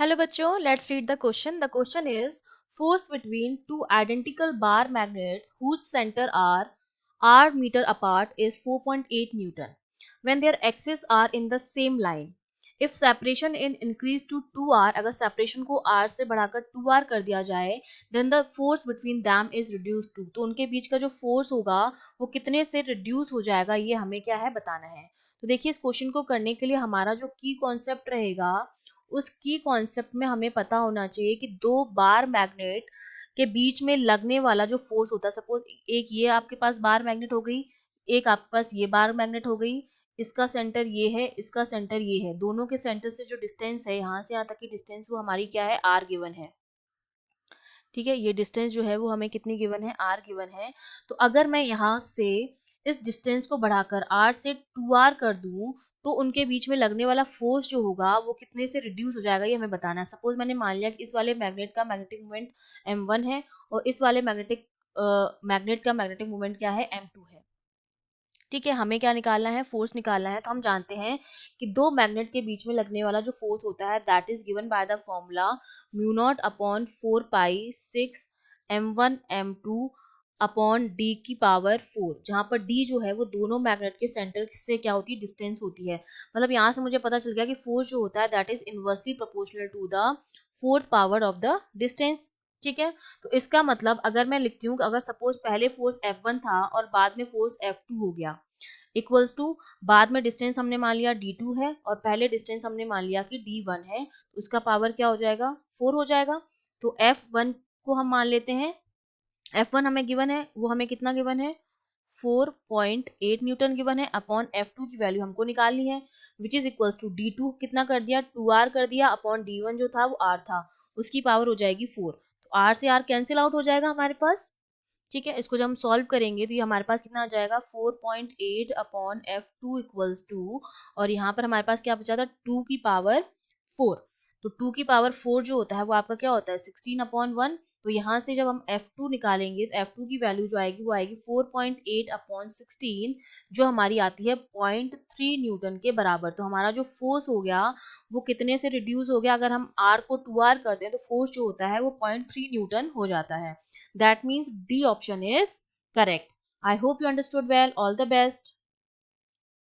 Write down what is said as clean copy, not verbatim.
Hello बच्चों, let's read the question. The question is force between two identical bar magnets whose center are r meter apart is 4.8 Newton when their axes are in the same line. If separation in increase to 2r, अगर separation को r से बढ़ाकर 2r कर दिया जाए, then the force between them is reduced to, तो उनके बीच का जो force होगा वो कितने से reduce हो जाएगा, ये हमें क्या है बताना है. तो देखिए इस क्वेश्चन को करने के लिए हमारा जो की कॉन्सेप्ट रहेगा उस की कॉन्सेप्ट में हमें पता होना चाहिए कि दो बार मैग्नेट के बीच में लगने वाला जो फोर्स होता है, सपोज एक ये आपके पास बार मैग्नेट हो गई, एक आपके पास ये बार मैग्नेट हो गई, इसका सेंटर ये है, इसका सेंटर ये है, दोनों के सेंटर से जो डिस्टेंस है यहाँ से यहाँ तक की डिस्टेंस वो हमारी क्या है, आर गिवन है. ठीक है, ये डिस्टेंस जो है वो हमें कितनी गिवन है, आर गिवन है. तो अगर मैं यहाँ से इस डिस्टेंस को बढ़ाकर r से 2r कर दूं तो उनके बीच में लगने वाला फोर्स जो होगा वो कितने से रिड्यूस हो जाएगा, ये हमें बताना है. सपोज मैंने मान लिया कि इस वाले मैग्नेट का मैग्नेटिक मोमेंट m1 है और इस वाले मैग्नेट का मैग्नेटिक मोमेंट क्या है, m2 है. ठीक है, हमें क्या निकालना है, फोर्स निकालना है. तो हम जानते हैं कि दो मैग्नेट के बीच में लगने वाला जो फोर्स होता है that is given by the formula mu naught upon 4 pi 6 m1 m2 upon d की पावर 4, जहां पर d जो है वो दोनों मैग्नेट के सेंटर से क्या होती है, डिस्टेंस होती है. मतलब यहाँ से मुझे पता चल गया कि फोर्स जो होता है that is inversely proportional to the fourth power of the distance. ठीक है, तो इसका मतलब अगर मैं लिखती हूँ, अगर सपोज पहले फोर्स F1 था और बाद में फोर्स F2 हो गया, इक्वल्स टू बाद में डिस्टेंस हमने मान लिया D2 है और पहले डिस्टेंस हमने मान लिया कि D1 है, तो उसका पावर क्या हो जाएगा, 4 हो जाएगा. तो F1 को हम मान लेते हैं, F1 हमें गिवन है, वो हमें कितना गिवन है, 4.8 न्यूटन गिवन है, अपॉन F2 की वैल्यू हमको निकालनी है, which is equals to D2 कितना कर दिया, 2R कर दिया, अपॉन D1 जो था वो R था, उसकी पावर हो जाएगी 4. तो R से R कैंसिल आउट हो जाएगा हमारे पास. ठीक है, इसको जब हम सॉल्व करेंगे तो ये हमारे पास कितना आ जाएगा, 4.8 अपॉन F2 इक्वल्स टू, और यहाँ पर हमारे पास क्या बचा था, 2 की पावर 4. तो 2 की पावर 4 जो होता है वो आपका क्या होता है, 16/1. तो यहाँ से जब हम F2 निकालेंगे तो F2 की वैल्यू जो आएगी वो आएगी 4.8 अपॉन 16, जो हमारी आती है 0.3 न्यूटन के बराबर. तो हमारा जो फोर्स हो गया वो कितने से रिड्यूस हो गया, अगर हम R को 2R करते हैं तो फोर्स जो होता है वो 0.3 न्यूटन हो जाता है. That means D option is correct. I hope you understood well. All the best.